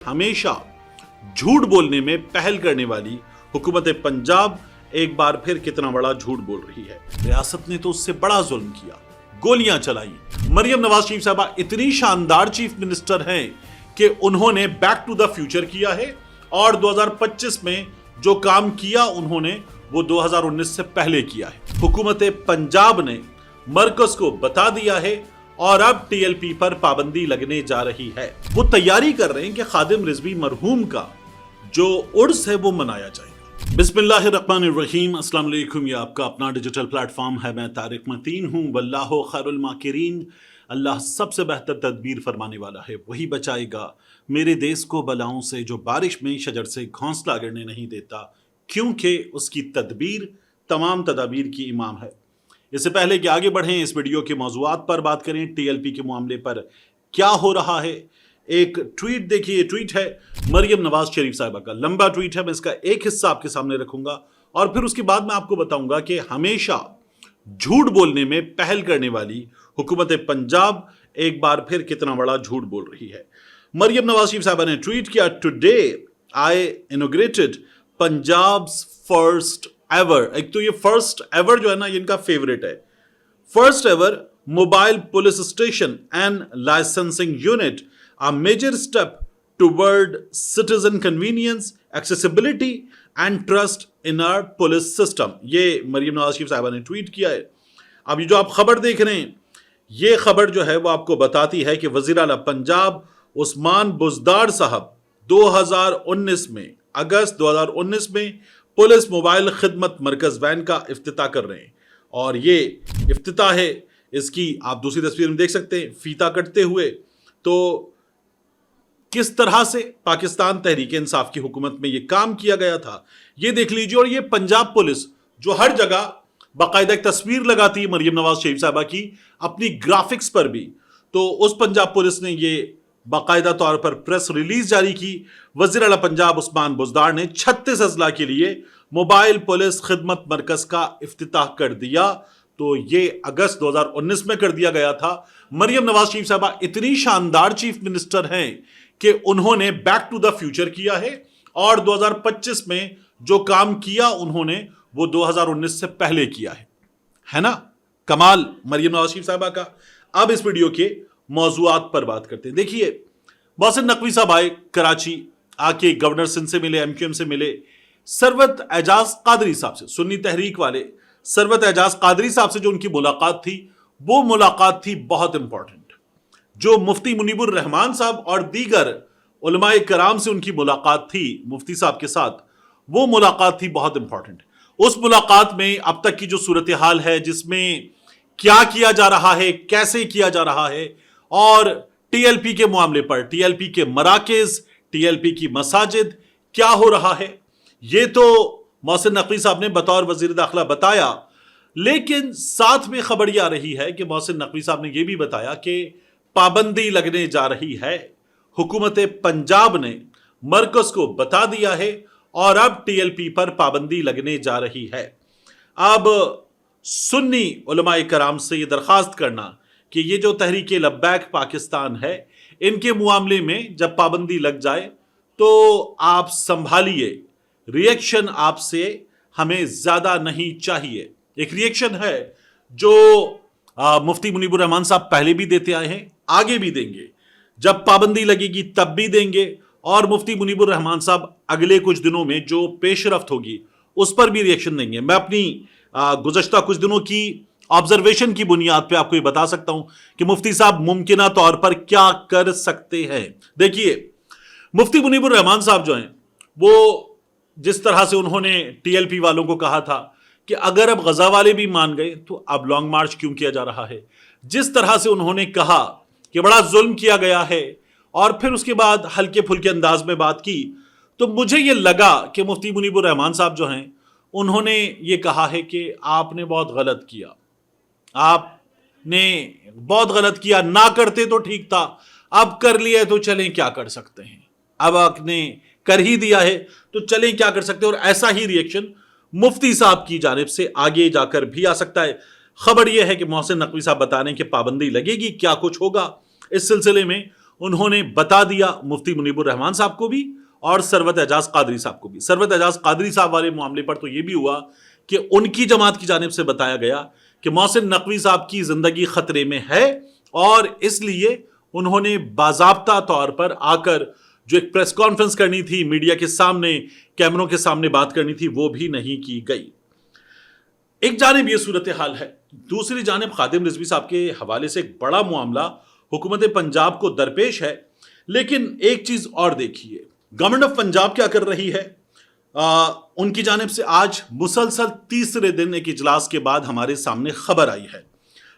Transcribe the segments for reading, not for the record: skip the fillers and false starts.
हमेशा झूठ बोलने में पहल करने वाली हुकूमत पंजाब एक बार फिर कितना बड़ा झूठ बोल रही है। रियासत ने तो उससे बड़ा जुल्म किया, गोलियां चलाई। मरियम नवाज शरीफ साहबा इतनी शानदार चीफ मिनिस्टर हैं कि उन्होंने बैक टू द फ्यूचर किया है और 2025 में जो काम किया उन्होंने वो 2019 से पहले किया है। हुकूमत पंजाब ने मरकज को बता दिया है और अब टीएलपी पर पाबंदी लगने जा रही है। वो तैयारी कर रहे हैं कि खादिम रिजवी मरहूम का जो उर्स है वो मनाया जाएगा। बिस्मिल्लाहिर्रहमानिर्रहीम, अस्सलाम वालेकुम। ये आपका अपना डिजिटल प्लेटफॉर्म है। मैं तारिक मतीन हूँ। वल्लाहु खैरुल माकिरीन। अल्लाह सबसे बेहतर तदबीर फरमाने वाला है, वही बचाएगा मेरे देश को बलाओं से, जो बारिश में शजर से घोंसला गिरने नहीं देता, क्योंकि उसकी तदबीर तमाम तदाबीर की इमाम है। इससे पहले कि आगे बढ़ें, इस वीडियो के मौज़ूआत पर बात करें। टीएलपी के मामले पर क्या हो रहा है, एक ट्वीट देखिए। ट्वीट है मरियम नवाज शरीफ साहिबा का, लंबा ट्वीट है। मैं इसका एक हिस्सा आपके सामने रखूंगा और फिर उसके बाद मैं आपको बताऊंगा कि हमेशा झूठ बोलने में पहल करने वाली हुकूमत पंजाब एक बार फिर कितना बड़ा झूठ बोल रही है। मरियम नवाज शरीफ साहिबा ने ट्वीट किया, today I inaugurated Punjab's first ever. एक तो ये फर्स्ट एवर जो है ना, ये इनका फेवरेट है। First ever mobile police station and licensing unit, a major step toward citizen convenience, accessibility and trust in our police system। ये मरियम नवाज शरीफ साहिबा ने ट्वीट किया है। अब ये जो आप खबर देख रहे हैं, ये खबर जो है वो आपको बताती है कि वज़ीर आला पंजाब उस्मान बुज़दार साहब 2019 में, अगस्त 2019 में पुलिस मोबाइल खिदमत मरकज वैन का इफ्तिताह कर रहे हैं। और ये इफ्तिताह है, इसकी आप दूसरी तस्वीर में देख सकते हैं, फीता कटते हुए। तो किस तरह से पाकिस्तान तहरीक इंसाफ की हुकूमत में ये काम किया गया था, ये देख लीजिए। और ये पंजाब पुलिस जो हर जगह बाकायदा एक तस्वीर लगाती है मरियम नवाज शरीफ साहबा की अपनी ग्राफिक्स पर भी, तो उस पंजाब पुलिस ने ये बाकायदा तौर पर प्रेस रिलीज जारी की। वज़ीर आला पंजाब उस्मान बुज़दार ने 36 अजला के लिए मोबाइल पुलिस खिदमत मरकज का इफ्तिताह कर दिया। तो ये अगस्त 2019 में कर दिया गया था। मरियम नवाज शरीफ साहबा इतनी शानदार चीफ मिनिस्टर हैं कि उन्होंने बैक टू द फ्यूचर किया है और 2025 में जो काम किया उन्होंने वो 2019 से पहले किया है ना। कमाल मरियम नवाज शरीफ साहबा का। अब इस वीडियो के मौजूआत पर बात करते हैं। देखिए, मोहसिन नकवी साहब आए कराची, आके गवर्नर सिंध से मिले, एमक्यूएम से मिले, सरवत एजाज कादरी साहब से, सुन्नी तहरीक वाले सरवत एजाज कादरी साहब से जो उनकी मुलाकात थी, वो मुलाकात थी बहुत इंपॉर्टेंट। जो मुफ्ती मुनीबुर रहमान साहब और दीगर उलमाए कराम से उनकी मुलाकात थी, मुफ्ती साहब के साथ, वो मुलाकात थी बहुत इंपॉर्टेंट। उस मुलाकात में अब तक की जो सूरत हाल है, जिसमें क्या किया जा रहा है, कैसे किया जा रहा है, और टीएलपी के मामले पर, टीएलपी के मराकज, टीएलपी की मसाजिद, क्या हो रहा है, ये तो मोहसिन नकवी साहब ने बतौर वजीर दाखिला बताया। लेकिन साथ में खबर यह आ रही है कि मोहसिन नकवी साहब ने यह भी बताया कि पाबंदी लगने जा रही है। हुकूमत पंजाब ने मरकज को बता दिया है और अब टीएलपी पर पाबंदी लगने जा रही है। अब सुन्नी उलमाए कराम से ये दरखास्त करना कि ये जो तहरीक लब्बैक पाकिस्तान है, इनके मामले में जब पाबंदी लग जाए तो आप संभालिए, रिएक्शन आपसे हमें ज्यादा नहीं चाहिए। एक रिएक्शन है जो मुफ्ती मुनीबुर रहमान साहब पहले भी देते आए हैं, आगे भी देंगे, जब पाबंदी लगेगी तब भी देंगे, और मुफ्ती मुनीबुर रहमान साहब अगले कुछ दिनों में जो पेशरफ्त होगी उस पर भी रिएक्शन देंगे। मैं अपनी गुज़श्ता कुछ दिनों की ऑब्जर्वेशन की बुनियाद पे आपको ये बता सकता हूं कि मुफ्ती साहब मुमकिना तौर पर क्या कर सकते हैं। देखिए, मुफ्ती मुनीबुर रहमान साहब जो हैं, वो जिस तरह से उन्होंने टीएलपी वालों को कहा था कि अगर अब गजा वाले भी मान गए तो अब लॉन्ग मार्च क्यों किया जा रहा है, जिस तरह से उन्होंने कहा कि बड़ा जुल्म किया गया है, और फिर उसके बाद हल्के फुल्के अंदाज में बात की, तो मुझे ये लगा कि मुफ्ती मुनीबुर रहमान साहब जो हैं, उन्होंने ये कहा है कि आपने बहुत गलत किया, आपने बहुत गलत किया, ना करते तो ठीक था, अब कर लिया तो चलें क्या कर सकते हैं, अब आपने कर ही दिया है तो चलें क्या कर सकते हैं। और ऐसा ही रिएक्शन मुफ्ती साहब की जानिब से आगे जाकर भी आ सकता है। खबर यह है कि मोहसिन नकवी साहब बता रहे हैं कि पाबंदी लगेगी, क्या कुछ होगा इस सिलसिले में उन्होंने बता दिया मुफ्ती मुनीबुर रहमान साहब को भी और सरवत एजाज कादरी साहब को भी। सरवत एजाज कादरी साहब वाले मामले पर तो यह भी हुआ कि उनकी जमात की जानिब से बताया गया कि मोहसिन नकवी साहब की जिंदगी खतरे में है और इसलिए उन्होंने बाज़ाब्ता तौर पर आकर जो एक प्रेस कॉन्फ्रेंस करनी थी, मीडिया के सामने, कैमरों के सामने बात करनी थी, वो भी नहीं की गई। एक जानिब ये सूरत हाल है, दूसरी जानिब खादिम रिजवी साहब के हवाले से एक बड़ा मामला हुकूमत पंजाब को दरपेश है। लेकिन एक चीज और देखिए, गवर्नमेंट ऑफ पंजाब क्या कर रही है। उनकी जानिब से आज मुसलसल तीसरे दिन एक इजलास के बाद हमारे सामने खबर आई है,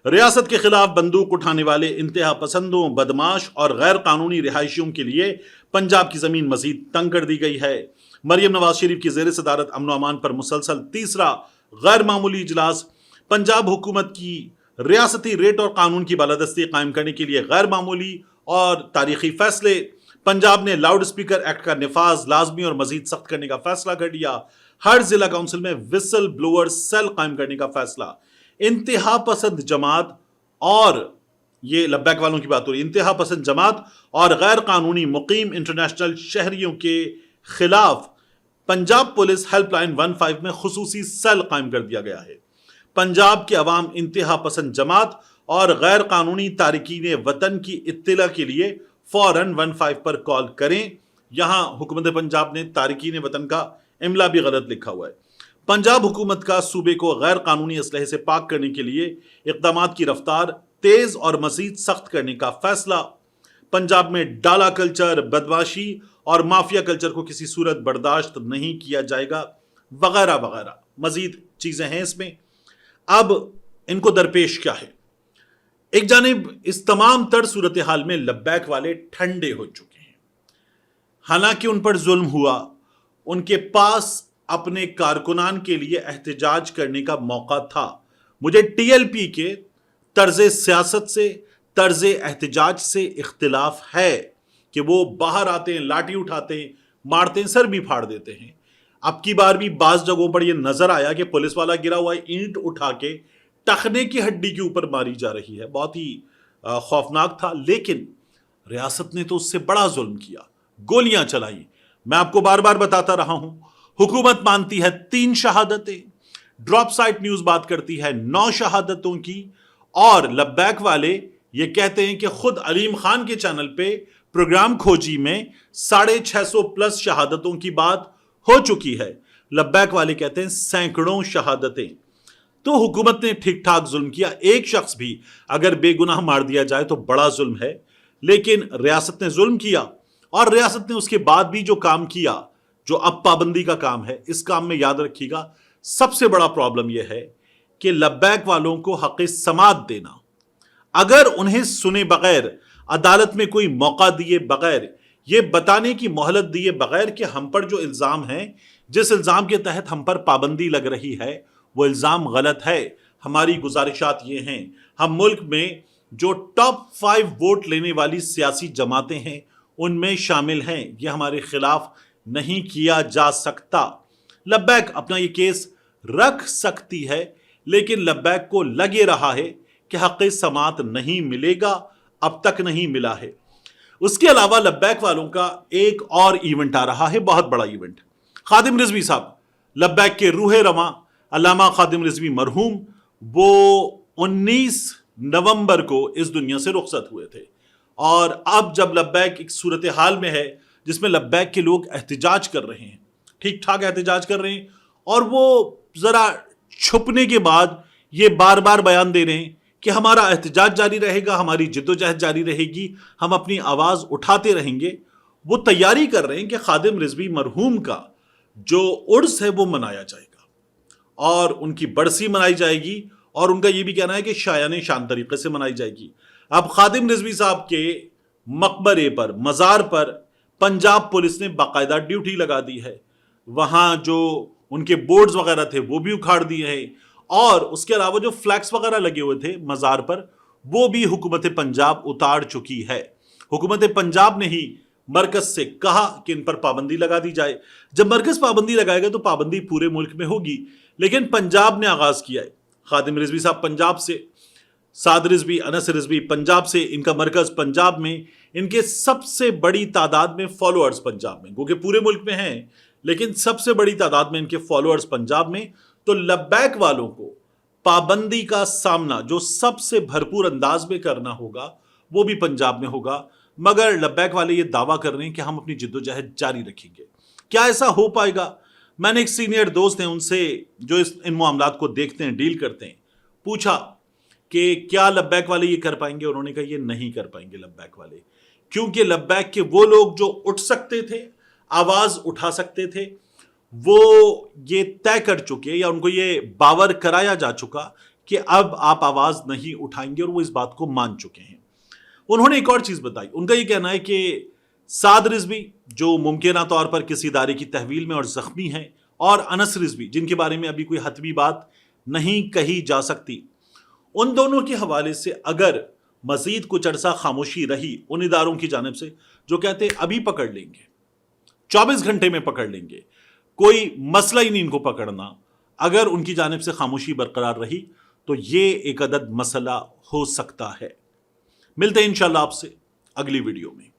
रियासत के खिलाफ बंदूक उठाने वाले इंतहा पसंदों, बदमाश और गैर कानूनी रिहायशियों के लिए पंजाब की जमीन मजीद तंग कर दी गई है। मरियम नवाज शरीफ की ज़ेर सदारत अमन व अमान पर मुसलसल तीसरा गैर मामूली इजलास। पंजाब हुकूमत की रियासती रेट और कानून की बालादस्ती कायम करने के लिए गैर मामूली और तारीखी फैसले। पंजाब ने लाउड स्पीकर एक्ट का निफाज लाजमी और मजीद सख्त करने का फैसला कर लिया। हर जिला काउंसिल में विसल ब्लोअर सेल कायम करने का फैसला। इंतहा पसंद जमात और ये लब्बैक वालों की बात हो रही है, इंतहा पसंद जमात और गैर कानूनी मुकीम इंटरनेशनल शहरियों के खिलाफ पंजाब पुलिस हेल्पलाइन 15 में खुसूसी सेल कायम कर दिया गया है। पंजाब के अवाम इंतहा पसंद जमात और गैर कानूनी तारिकीन वतन की इत्तला के लिए फौरन 15 पर कॉल करें। यहां हुकूमत पंजाब ने तारिकीन वतन का इमला भी गलत लिखा हुआ है। पंजाब हुकूमत का सूबे को गैर कानूनी असलहे से पाक करने के लिए इक़दामात की रफ्तार तेज और मजीद सख्त करने का फैसला। पंजाब में डाला कल्चर, बदमाशी और माफिया कल्चर को किसी सूरत बर्दाश्त नहीं किया जाएगा, वगैरह वगैरह मजीद चीजें हैं इसमें। अब इनको दरपेश क्या है। एक जानिब इस तमाम तर सूरत हाल में लब्बैक वाले ठंडे हो चुके हैं। हालांकि उन पर जुल्म हुआ, उनके पास अपने कारकुनान के लिए एहतजाज करने का मौका था। मुझे टीएलपी के तर्ज सियासत से, तर्ज एहतजाज से इख्तिलाफ है कि वो बाहर आते हैं, लाठी उठाते हैं, मारते हैं, सर भी फाड़ देते हैं। अब की बार भी बाज जगहों पर यह नजर आया कि पुलिस वाला गिरा हुआ ईंट उठा के टखने की हड्डी के ऊपर मारी जा रही है। बहुत ही खौफनाक था। लेकिन रियासत ने तो उससे बड़ा जुल्म किया, गोलियां चलाई। मैं आपको बार बार बताता रहा हूं, हुकूमत मानती है 3 शहादतें, ड्रॉप साइट न्यूज बात करती है 9 शहादतों की, और लब्बैक वाले ये कहते हैं कि खुद अलीम खान के चैनल पे प्रोग्राम खोजी में 650 प्लस शहादतों की बात हो चुकी है। लब्बैक वाले कहते हैं सैकड़ों शहादतें। तो हुकूमत ने ठीक ठाक जुल्म किया। एक शख्स भी अगर बेगुनाह मार दिया जाए तो बड़ा जुल्म है, लेकिन रियासत ने जुल्म किया। और रियासत ने उसके बाद भी जो काम किया, जो अब पाबंदी का काम है, इस काम में याद रखिएगा सबसे बड़ा प्रॉब्लम यह है कि लब्बैक वालों को हक़ समात देना। अगर उन्हें सुने बगैर, अदालत में कोई मौका दिए बगैर, ये बताने की मोहलत दिए बगैर कि हम पर जो इल्ज़ाम है, जिस इल्ज़ाम के तहत हम पर पाबंदी लग रही है, वो इल्ज़ाम गलत है। हमारी गुजारिशात ये हैं, हम मुल्क में जो टॉप 5 वोट लेने वाली सियासी जमातें हैं उनमें शामिल हैं, ये हमारे खिलाफ नहीं किया जा सकता। लब्बैक अपना ये केस रख सकती है, लेकिन लब्बैक को लगे रहा है कि हक़ समात नहीं मिलेगा, अब तक नहीं मिला है। उसके अलावा लब्बैक वालों का एक और इवेंट आ रहा है, बहुत बड़ा इवेंट। खादिम रिजवी साहब, लब्बैक के रूह रवां अल्लामा खादिम रिजवी मरहूम, वो 19 नवंबर को इस दुनिया से रुखसत हुए थे। और अब जब लब्बैक एक सूरत हाल में है जिसमें लब्बैक के लोग एहतजाज कर रहे हैं, ठीक ठाक एहतजाज कर रहे हैं, और वो ज़रा छुपने के बाद ये बार बार बयान दे रहे हैं कि हमारा एहतजाज जारी रहेगा, हमारी जिद्दोजहद जारी रहेगी, हम अपनी आवाज़ उठाते रहेंगे। वो तैयारी कर रहे हैं कि खादिम रिजवी मरहूम का जो उर्स है वो मनाया जाएगा और उनकी बरसी मनाई जाएगी, और उनका ये भी कहना है कि शायाने शान तरीके से मनाई जाएगी। अब खादिम रिजवी साहब के मकबरे पर, मज़ार पर पंजाब पुलिस ने बाकायदा ड्यूटी लगा दी है। वहाँ जो उनके बोर्ड्स वगैरह थे वो भी उखाड़ दिए हैं, और उसके अलावा जो फ्लैग्स वगैरह लगे हुए थे मज़ार पर, वो भी हुकूमत पंजाब उतार चुकी है। हुकूमत पंजाब ने ही मरकज से कहा कि इन पर पाबंदी लगा दी जाए। जब मरकज पाबंदी लगाएगा तो पाबंदी पूरे मुल्क में होगी, लेकिन पंजाब ने आगाज किया है। खादिम रिजवी साहब पंजाब से साद रिजवी, अनस रिजवी पंजाब से, इनका मरकज पंजाब में, इनके सबसे बड़ी तादाद में फॉलोअर्स पंजाब में, क्योंकि पूरे मुल्क में हैं लेकिन सबसे बड़ी तादाद में इनके फॉलोअर्स पंजाब में। तो लब्बैक वालों को पाबंदी का सामना जो सबसे भरपूर अंदाज में करना होगा वो भी पंजाब में होगा, मगर लब्बैक वाले ये दावा कर रहे हैं कि हम अपनी जिद्दोजहद जारी रखेंगे। क्या ऐसा हो पाएगा? मैंने एक सीनियर दोस्त हैं, उनसे जो इन मामलात को देखते हैं, डील करते हैं, पूछा कि क्या लब्बैक वाले ये कर पाएंगे? उन्होंने कहा ये नहीं कर पाएंगे लब्बैक वाले, क्योंकि लब्बैक के वो लोग जो उठ सकते थे, आवाज उठा सकते थे, वो ये तय कर चुके या उनको ये बावर कराया जा चुका कि अब आप आवाज नहीं उठाएंगे, और वो इस बात को मान चुके हैं। उन्होंने एक और चीज बताई, उनका ये कहना है कि साद रिजवी जो मुमकिन तौर पर किसी इदारे की तहवील में और जख्मी है, और अनस रिजवी जिनके बारे में अभी कोई हतमी बात नहीं कही जा सकती, उन दोनों के हवाले से अगर मजीद कुछ अरसा खामोशी रही उन इदारों की जानिब से जो कहते अभी पकड़ लेंगे, 24 घंटे में पकड़ लेंगे, कोई मसला ही नहीं इनको पकड़ना, अगर उनकी जानिब से खामोशी बरकरार रही तो ये एक अदद मसला हो सकता है। मिलते हैं इंशाल्लाह आपसे अगली वीडियो में।